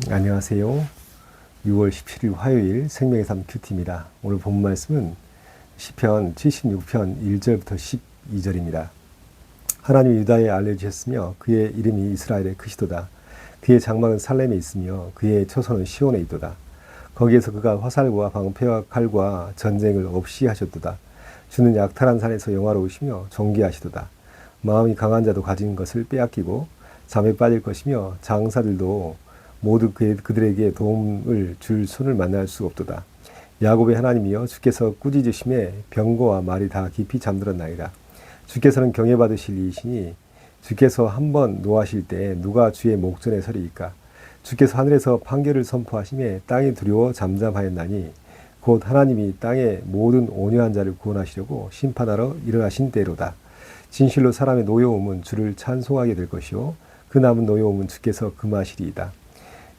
안녕하세요. 6월 17일 화요일 생명의 삶 큐티입니다. 오늘 본 말씀은 시편 76편 1절부터 12절입니다. 하나님이 유다에 알려주셨으며 그의 이름이 이스라엘의 크시도다. 그의 장막은 살렘에 있으며 그의 처소는 시온에 있도다. 거기에서 그가 화살과 방패와 칼과 전쟁을 없이 하셨도다. 주는 약탈한 산에서 영화로우시며 존귀하시도다. 마음이 강한 자도 가진 것을 빼앗기고 잠에 빠질 것이며 장사들도 모두 그들에게 도움을 줄 손을 만날 수 없도다. 야곱의 하나님이여 주께서 꾸짖으심에 병거와 말이 다 깊이 잠들었나이다. 주께서는 경외받으실 이이시니 주께서 한번 노하실 때 누가 주의 목전에 서리이까. 주께서 하늘에서 판결을 선포하심에 땅이 두려워 잠잠하였나니 곧 하나님이 땅의 모든 온유한 자를 구원하시려고 심판하러 일어나신 때로다. 진실로 사람의 노여움은 주를 찬송하게 될 것이요 그 남은 노여움은 주께서 금하시리이다.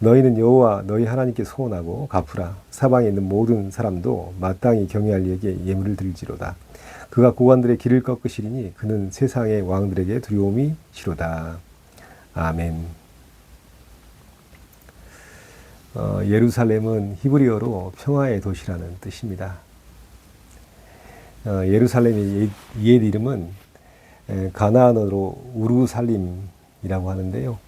너희는 여호와 너희 하나님께 소원하고 갚으라. 사방에 있는 모든 사람도 마땅히 경외할 이에게 예물을 드릴지로다. 그가 고관들의 길을 꺾으시리니 그는 세상의 왕들에게 두려움이 시로다. 아멘. 예루살렘은 히브리어로 평화의 도시라는 뜻입니다. 예루살렘의 옛 이름은 가나안어로 우루살림이라고 하는데요.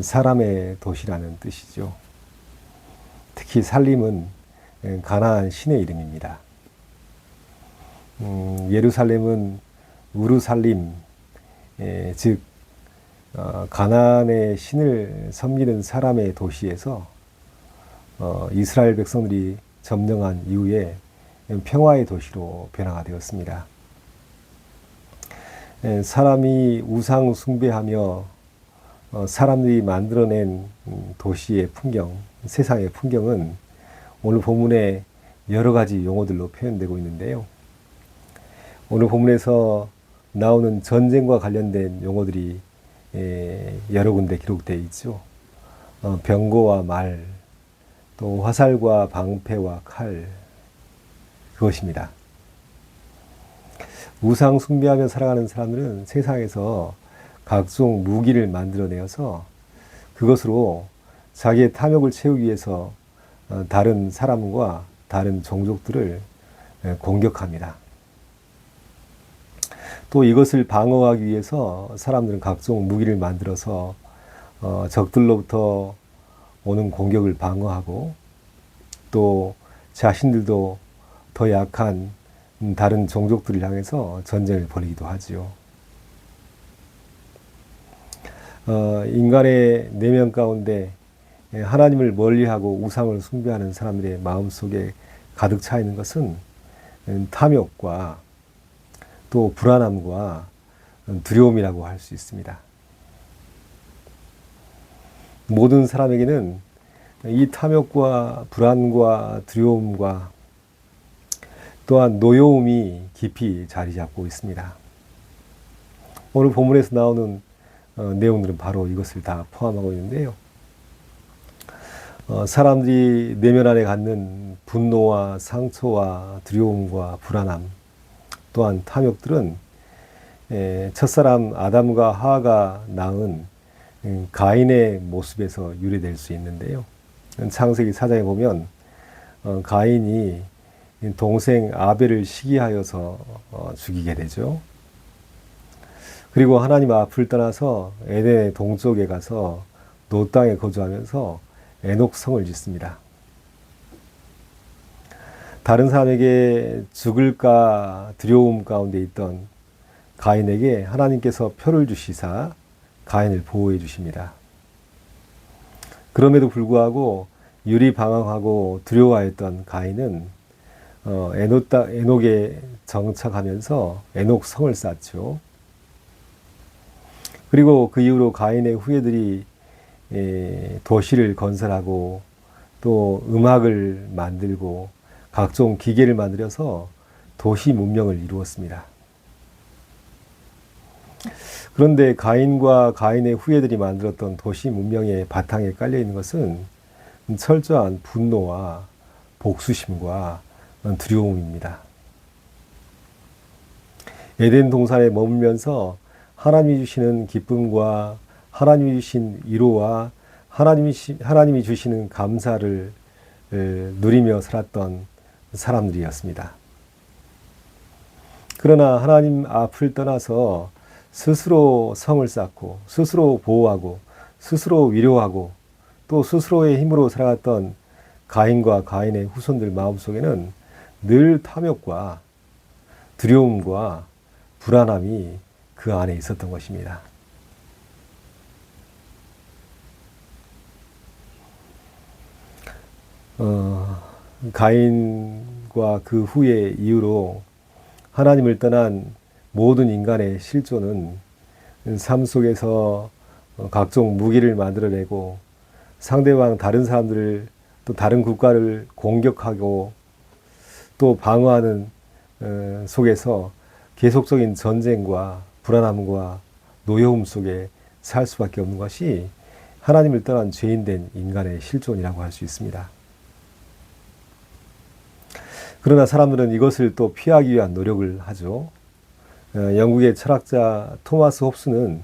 사람의 도시라는 뜻이죠. 특히 살림은 가나안 신의 이름입니다. 예루살렘은 우루살림, 즉 가나안의 신을 섬기는 사람의 도시에서 이스라엘 백성들이 점령한 이후에 평화의 도시로 변화가 되었습니다. 사람이 우상 숭배하며 사람들이 만들어낸 도시의 풍경, 세상의 풍경은 오늘 본문에 여러 가지 용어들로 표현되고 있는데요. 오늘 본문에서 나오는 전쟁과 관련된 용어들이 여러 군데 기록되어 있죠. 병거와 말, 또 화살과 방패와 칼, 그것입니다. 우상 숭배하며 살아가는 사람들은 세상에서 각종 무기를 만들어내어서 그것으로 자기의 탐욕을 채우기 위해서 다른 사람과 다른 종족들을 공격합니다. 또 이것을 방어하기 위해서 사람들은 각종 무기를 만들어서 적들로부터 오는 공격을 방어하고 또 자신들도 더 약한 다른 종족들을 향해서 전쟁을 벌이기도 하지요. 인간의 내면 가운데 하나님을 멀리하고 우상을 숭배하는 사람들의 마음속에 가득 차 있는 것은 탐욕과 또 불안함과 두려움이라고 할 수 있습니다. 모든 사람에게는 이 탐욕과 불안과 두려움과 또한 노여움이 깊이 자리 잡고 있습니다. 오늘 본문에서 나오는 내용들은 바로 이것을 다 포함하고 있는데요. 사람들이 내면 안에 갖는 분노와 상처와 두려움과 불안함, 또한 탐욕들은 첫사람 아담과 하와가 낳은 가인의 모습에서 유래될 수 있는데요. 창세기 4장에 보면 가인이 동생 아벨을 시기하여서 죽이게 되죠. 그리고 하나님 앞을 떠나서 에덴의 동쪽에 가서 노 땅에 거주하면서 에녹성을 짓습니다. 다른 사람에게 죽을까 두려움 가운데 있던 가인에게 하나님께서 표를 주시사 가인을 보호해 주십니다. 그럼에도 불구하고 유리방황하고 두려워했던 가인은 에녹에 정착하면서 에녹성을 쌓죠. 그리고 그 이후로 가인의 후예들이 도시를 건설하고 또 음악을 만들고 각종 기계를 만들어서 도시 문명을 이루었습니다. 그런데 가인과 가인의 후예들이 만들었던 도시 문명의 바탕에 깔려 있는 것은 철저한 분노와 복수심과 두려움입니다. 에덴 동산에 머물면서 하나님이 주시는 기쁨과 하나님이 주신 위로와 하나님이 주시는 감사를 누리며 살았던 사람들이었습니다. 그러나 하나님 앞을 떠나서 스스로 성을 쌓고 스스로 보호하고 스스로 위로하고 또 스스로의 힘으로 살아갔던 가인과 가인의 후손들 마음속에는 늘 탐욕과 두려움과 불안함이 그 안에 있었던 것입니다. 가인과 그 후의 이후로 하나님을 떠난 모든 인간의 실존은 삶 속에서 각종 무기를 만들어내고 상대방 다른 사람들을 또 다른 국가를 공격하고 또 방어하는 속에서 계속적인 전쟁과 불안함과 노여움 속에 살 수밖에 없는 것이 하나님을 떠난 죄인된 인간의 실존이라고 할 수 있습니다. 그러나 사람들은 이것을 또 피하기 위한 노력을 하죠. 영국의 철학자 토마스 홉스는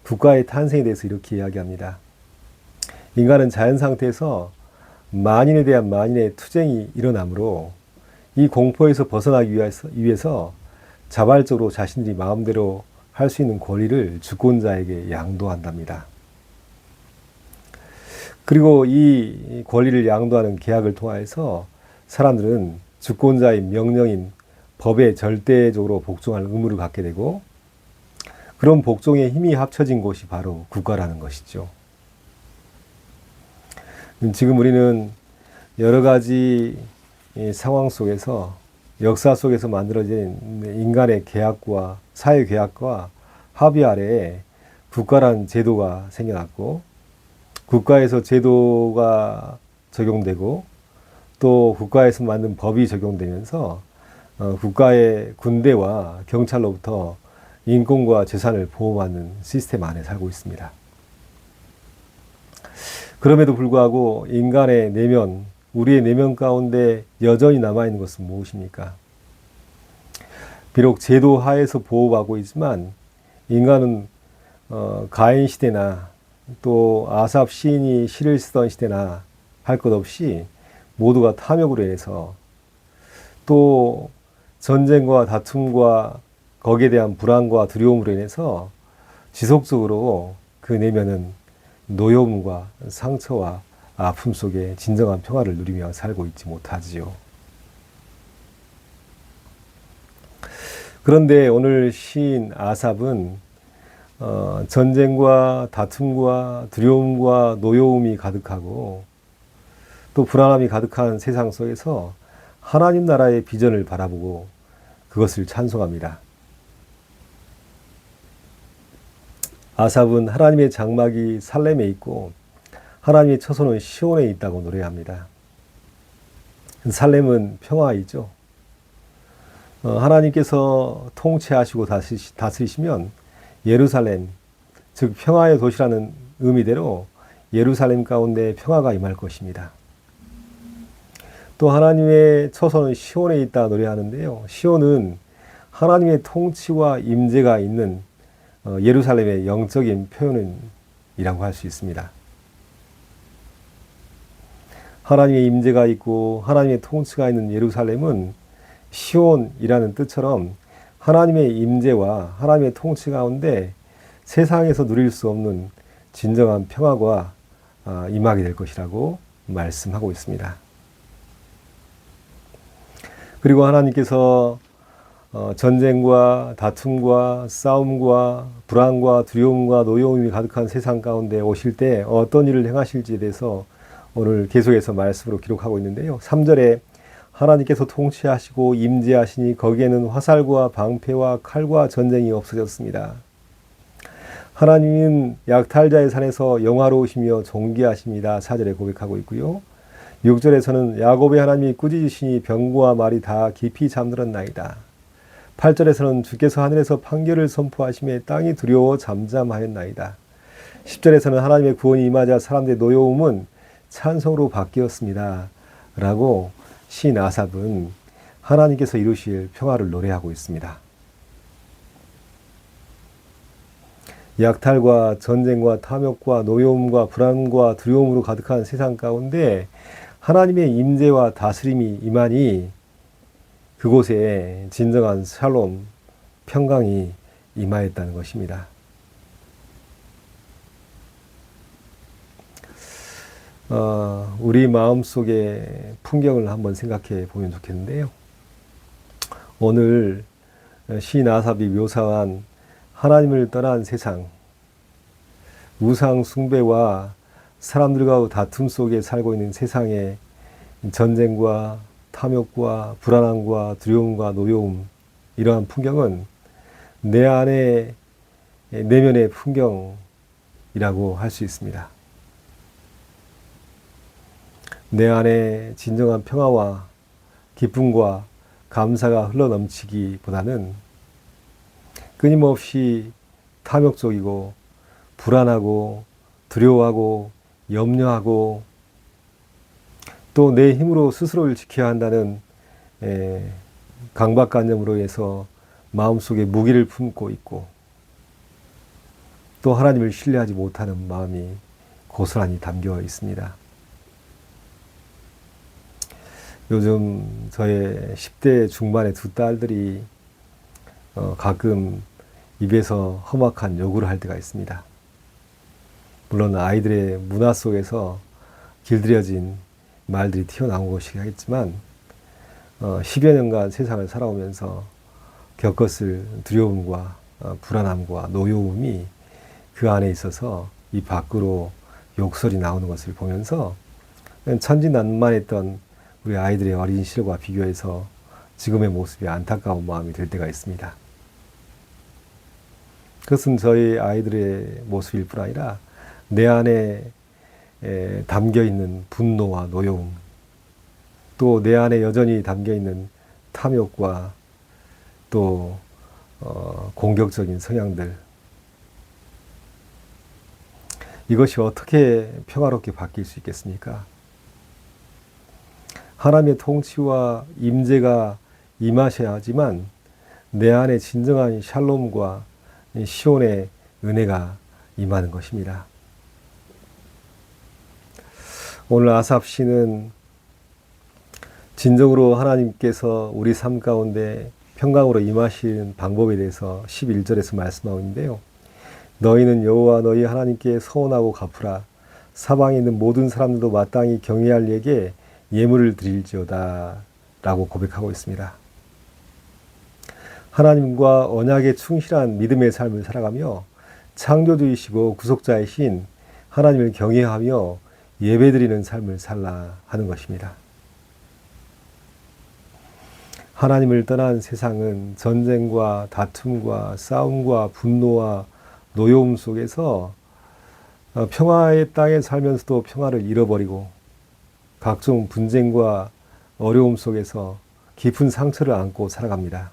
국가의 탄생에 대해서 이렇게 이야기합니다. 인간은 자연 상태에서 만인에 대한 만인의 투쟁이 일어나므로 이 공포에서 벗어나기 위해서 자발적으로 자신들이 마음대로 할 수 있는 권리를 주권자에게 양도한답니다. 그리고 이 권리를 양도하는 계약을 통하여서 사람들은 주권자의 명령인 법에 절대적으로 복종할 의무를 갖게 되고 그런 복종의 힘이 합쳐진 곳이 바로 국가라는 것이죠. 지금 우리는 여러 가지 상황 속에서 역사 속에서 만들어진 인간의 계약과 사회 계약과 합의 아래에 국가라는 제도가 생겨났고 국가에서 제도가 적용되고 또 국가에서 만든 법이 적용되면서 국가의 군대와 경찰로부터 인권과 재산을 보호받는 시스템 안에 살고 있습니다. 그럼에도 불구하고 인간의 내면, 우리의 내면 가운데 여전히 남아있는 것은 무엇입니까? 비록 제도 하에서 보호받고 있지만 인간은 가인 시대나 또 아삽 시인이 시를 쓰던 시대나 할 것 없이 모두가 탐욕으로 인해서 또 전쟁과 다툼과 거기에 대한 불안과 두려움으로 인해서 지속적으로 그 내면은 노여움과 상처와 아픔 속에 진정한 평화를 누리며 살고 있지 못하지요. 그런데 오늘 시인 아삽은 전쟁과 다툼과 두려움과 노여움이 가득하고 또 불안함이 가득한 세상 속에서 하나님 나라의 비전을 바라보고 그것을 찬송합니다. 아삽은 하나님의 장막이 살렘에 있고 하나님의 처소는 시온에 있다고 노래합니다. 살렘은 평화이죠. 하나님께서 통치하시고 다스리시면 예루살렘, 즉 평화의 도시라는 의미대로 예루살렘 가운데 평화가 임할 것입니다. 또 하나님의 처소는 시온에 있다 노래하는데요. 시온은 하나님의 통치와 임재가 있는 예루살렘의 영적인 표현이라고 할 수 있습니다. 하나님의 임재가 있고 하나님의 통치가 있는 예루살렘은 시온이라는 뜻처럼 하나님의 임재와 하나님의 통치 가운데 세상에서 누릴 수 없는 진정한 평화가 임하게 될 것이라고 말씀하고 있습니다. 그리고 하나님께서 전쟁과 다툼과 싸움과 불안과 두려움과 노여움이 가득한 세상 가운데 오실 때 어떤 일을 행하실지에 대해서 오늘 계속해서 말씀으로 기록하고 있는데요. 3절에 하나님께서 통치하시고 임재하시니 거기에는 화살과 방패와 칼과 전쟁이 없어졌습니다. 하나님은 약탈자의 산에서 영화로우시며 존귀하십니다. 4절에 고백하고 있고요. 6절에서는 야곱의 하나님이 꾸짖으시니 병과 말이 다 깊이 잠들었나이다. 8절에서는 주께서 하늘에서 판결을 선포하시며 땅이 두려워 잠잠하였나이다. 10절에서는 하나님의 구원이 임하자 사람들의 노여움은 찬송으로 바뀌었습니다. 라고 시인 아삽은 하나님께서 이루실 평화를 노래하고 있습니다. 약탈과 전쟁과 탐욕과 노여움과 불안과 두려움으로 가득한 세상 가운데 하나님의 임재와 다스림이 임하니 그곳에 진정한 샬롬, 평강이 임하였다는 것입니다. 우리 마음속의 풍경을 한번 생각해 보면 좋겠는데요. 오늘 시인 아삽이 묘사한 하나님을 떠난 세상, 우상 숭배와 사람들과의 다툼 속에 살고 있는 세상의 전쟁과 탐욕과 불안함과 두려움과 노여움, 이러한 풍경은 내 안의 내면의 풍경이라고 할 수 있습니다. 내 안에 진정한 평화와 기쁨과 감사가 흘러넘치기보다는 끊임없이 탐욕적이고 불안하고 두려워하고 염려하고 또 내 힘으로 스스로를 지켜야 한다는 강박관념으로 해서 마음속에 무기를 품고 있고 또 하나님을 신뢰하지 못하는 마음이 고스란히 담겨 있습니다. 요즘 저의 10대 중반의 두 딸들이 가끔 입에서 험악한 요구를 할 때가 있습니다. 물론 아이들의 문화 속에서 길들여진 말들이 튀어나온 것이긴 하겠지만 10여 년간 세상을 살아오면서 겪었을 두려움과 불안함과 노여움이 그 안에 있어서 이 밖으로 욕설이 나오는 것을 보면서 천진난만했던 우리 아이들의 어린 시절과 비교해서 지금의 모습이 안타까운 마음이 들 때가 있습니다. 그것은 저희 아이들의 모습일 뿐 아니라 내 안에 담겨있는 분노와 노여움, 또 내 안에 여전히 담겨있는 탐욕과 또 공격적인 성향들, 이것이 어떻게 평화롭게 바뀔 수 있겠습니까? 하나님의 통치와 임재가 임하셔야 하지만 내 안에 진정한 샬롬과 시온의 은혜가 임하는 것입니다. 오늘 아삽 시는 진정으로 하나님께서 우리 삶 가운데 평강으로 임하시는 방법에 대해서 11절에서 말씀하고 있는데요. 너희는 여호와 너희 하나님께 서원하고 갚으라. 사방에 있는 모든 사람들도 마땅히 경외할 이에게 예물을 드릴지어다 라고 고백하고 있습니다. 하나님과 언약에 충실한 믿음의 삶을 살아가며 창조주이시고 구속자이신 하나님을 경외하며 예배드리는 삶을 살라 하는 것입니다. 하나님을 떠난 세상은 전쟁과 다툼과 싸움과 분노와 노여움 속에서 평화의 땅에 살면서도 평화를 잃어버리고 각종 분쟁과 어려움 속에서 깊은 상처를 안고 살아갑니다.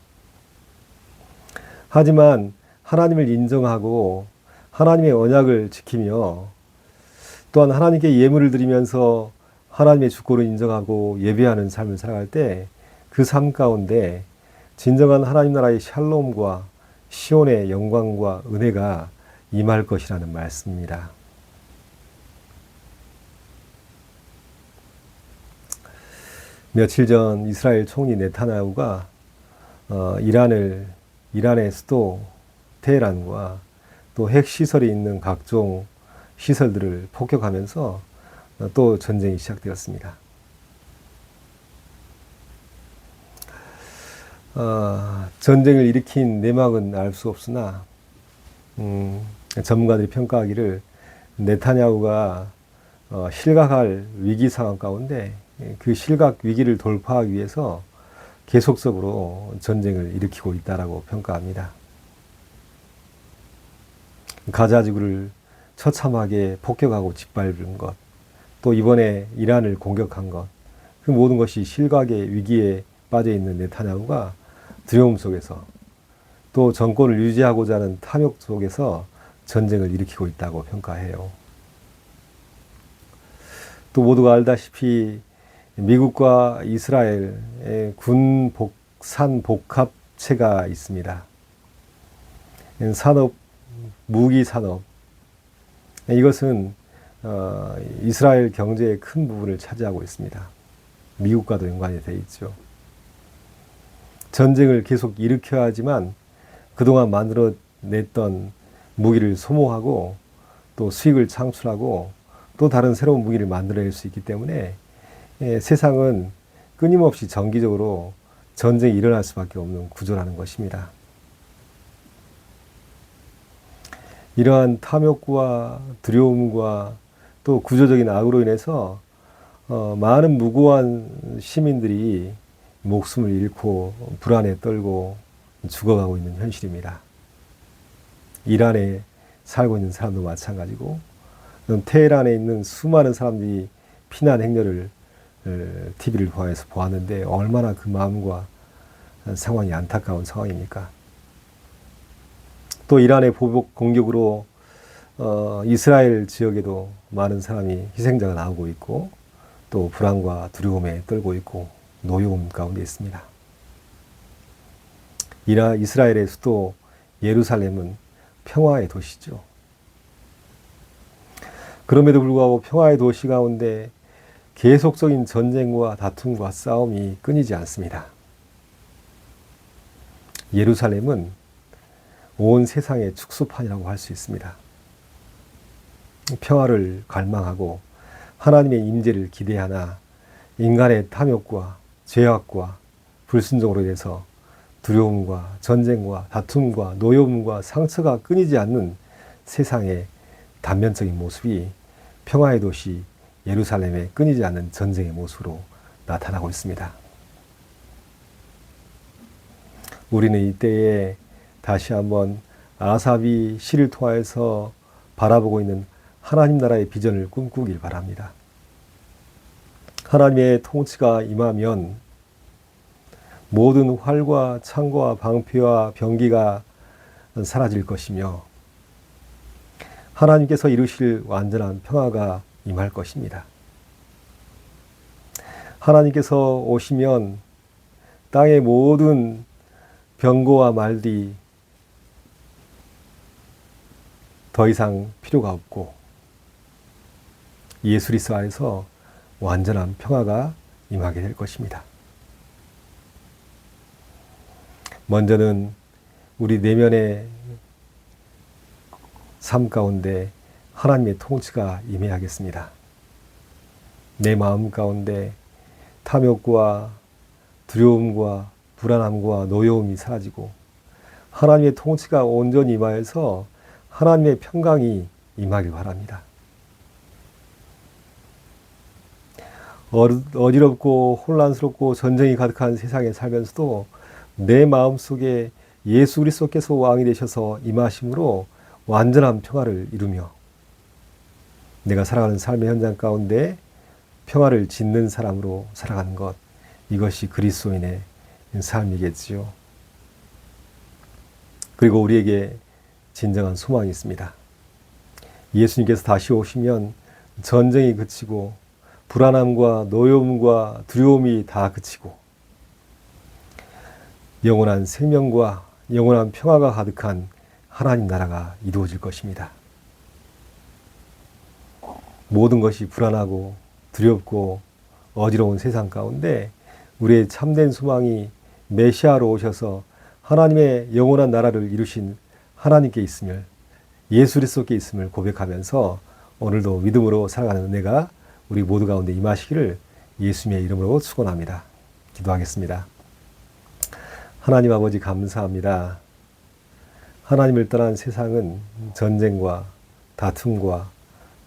하지만 하나님을 인정하고 하나님의 언약을 지키며 또한 하나님께 예물을 드리면서 하나님의 주권을 인정하고 예배하는 삶을 살아갈 때 그 삶 가운데 진정한 하나님 나라의 샬롬과 시온의 영광과 은혜가 임할 것이라는 말씀입니다. 며칠 전 이스라엘 총리 네타냐후가 이란의 수도 테헤란과 또 핵시설이 있는 각종 시설들을 폭격하면서 또 전쟁이 시작되었습니다. 전쟁을 일으킨 내막은 알 수 없으나 전문가들이 평가하기를 네타냐후가 실각할 위기 상황 가운데 그 실각 위기를 돌파하기 위해서 계속적으로 전쟁을 일으키고 있다라고 평가합니다. 가자 지구를 처참하게 폭격하고 짓밟은 것, 또 이번에 이란을 공격한 것, 그 모든 것이 실각의 위기에 빠져 있는 네타냐후가 두려움 속에서 또 정권을 유지하고자 하는 탐욕 속에서 전쟁을 일으키고 있다고 평가해요. 또 모두가 알다시피 미국과 이스라엘의 산 복합체가 있습니다. 산업 무기 산업, 이것은 이스라엘 경제의 큰 부분을 차지하고 있습니다. 미국과도 연관이 되어 있죠. 전쟁을 계속 일으켜야 하지만 그동안 만들어냈던 무기를 소모하고 또 수익을 창출하고 또 다른 새로운 무기를 만들어낼 수 있기 때문에 세상은 끊임없이 정기적으로 전쟁이 일어날 수밖에 없는 구조라는 것입니다. 이러한 탐욕과 두려움과 또 구조적인 악으로 인해서 많은 무고한 시민들이 목숨을 잃고 불안에 떨고 죽어가고 있는 현실입니다. 이란에 살고 있는 사람도 마찬가지고 테헤란에 있는 수많은 사람들이 피난 행렬을 TV를 통해서 보았는데 얼마나 그 마음과 상황이 안타까운 상황입니까? 또 이란의 보복 공격으로 이스라엘 지역에도 많은 사람이 희생자가 나오고 있고 또 불안과 두려움에 떨고 있고 노여움 가운데 있습니다. 이스라엘의 수도 예루살렘은 평화의 도시죠. 그럼에도 불구하고 평화의 도시 가운데 계속적인 전쟁과 다툼과 싸움이 끊이지 않습니다. 예루살렘은 온 세상의 축소판이라고 할 수 있습니다. 평화를 갈망하고 하나님의 임재를 기대하나 인간의 탐욕과 죄악과 불순종으로 인해서 두려움과 전쟁과 다툼과 노여움과 상처가 끊이지 않는 세상의 단면적인 모습이 평화의 도시 예루살렘에 끊이지 않는 전쟁의 모습으로 나타나고 있습니다. 우리는 이때에 다시 한번 아삽이 시를 통하여서 바라보고 있는 하나님 나라의 비전을 꿈꾸길 바랍니다. 하나님의 통치가 임하면 모든 활과 창과 방패와 병기가 사라질 것이며 하나님께서 이루실 완전한 평화가 임할 것입니다. 하나님께서 오시면 땅의 모든 병거와 말들이 더 이상 필요가 없고 예수 그리스도 안에서 완전한 평화가 임하게 될 것입니다. 먼저는 우리 내면의 삶 가운데 하나님의 통치가 임해야겠습니다. 내 마음 가운데 탐욕과 두려움과 불안함과 노여움이 사라지고 하나님의 통치가 온전히 임하여서 하나님의 평강이 임하길 바랍니다. 어지럽고 혼란스럽고 전쟁이 가득한 세상에 살면서도 내 마음속에 예수 그리스도께서 왕이 되셔서 임하심으로 완전한 평화를 이루며 내가 살아가는 삶의 현장 가운데 평화를 짓는 사람으로 살아가는 것, 이것이 그리스도인의 삶이겠지요. 그리고 우리에게 진정한 소망이 있습니다. 예수님께서 다시 오시면 전쟁이 그치고 불안함과 노여움과 두려움이 다 그치고 영원한 생명과 영원한 평화가 가득한 하나님 나라가 이루어질 것입니다. 모든 것이 불안하고 두렵고 어지러운 세상 가운데 우리의 참된 소망이 메시아로 오셔서 하나님의 영원한 나라를 이루신 하나님께 있음을, 예수 그리스도께 있음을 고백하면서 오늘도 믿음으로 살아가는 은혜가 우리 모두 가운데 임하시기를 예수님의 이름으로 축원합니다. 기도하겠습니다. 하나님 아버지 감사합니다. 하나님을 떠난 세상은 전쟁과 다툼과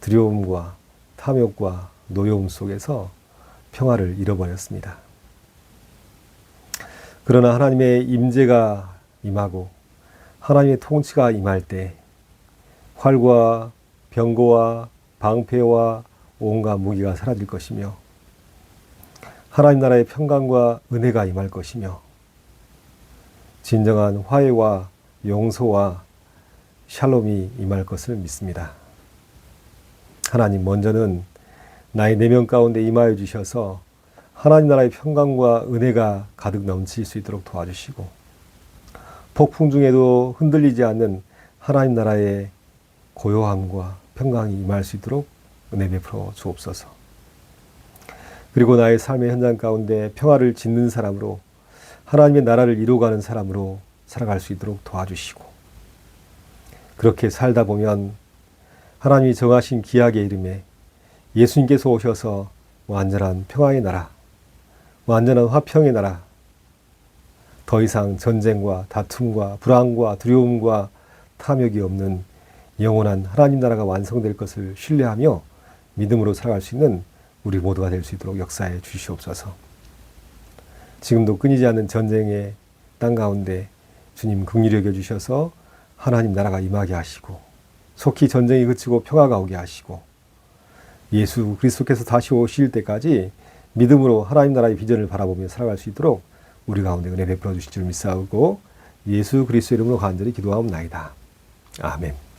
두려움과 탐욕과 노여움 속에서 평화를 잃어버렸습니다. 그러나 하나님의 임재가 임하고 하나님의 통치가 임할 때 활과 병거와 방패와 온갖 무기가 사라질 것이며 하나님 나라의 평강과 은혜가 임할 것이며 진정한 화해와 용서와 샬롬이 임할 것을 믿습니다. 하나님, 먼저는 나의 내면 가운데 임하여 주셔서 하나님 나라의 평강과 은혜가 가득 넘칠 수 있도록 도와주시고 폭풍 중에도 흔들리지 않는 하나님 나라의 고요함과 평강이 임할 수 있도록 은혜 베풀어 주옵소서. 그리고 나의 삶의 현장 가운데 평화를 짓는 사람으로 하나님의 나라를 이루어가는 사람으로 살아갈 수 있도록 도와주시고, 그렇게 살다 보면 하나님이 정하신 기약의 이름에 예수님께서 오셔서 완전한 평화의 나라, 완전한 화평의 나라, 더 이상 전쟁과 다툼과 불안과 두려움과 탐욕이 없는 영원한 하나님 나라가 완성될 것을 신뢰하며 믿음으로 살아갈 수 있는 우리 모두가 될 수 있도록 역사해 주시옵소서. 지금도 끊이지 않는 전쟁의 땅 가운데 주님 긍휼히 여겨 주셔서 하나님 나라가 임하게 하시고, 속히 전쟁이 그치고 평화가 오게 하시고, 예수 그리스도께서 다시 오실 때까지 믿음으로 하나님 나라의 비전을 바라보며 살아갈 수 있도록 우리 가운데 은혜 베풀어 주실 줄 믿사오고 예수 그리스도 이름으로 간절히 기도하옵나이다. 아멘.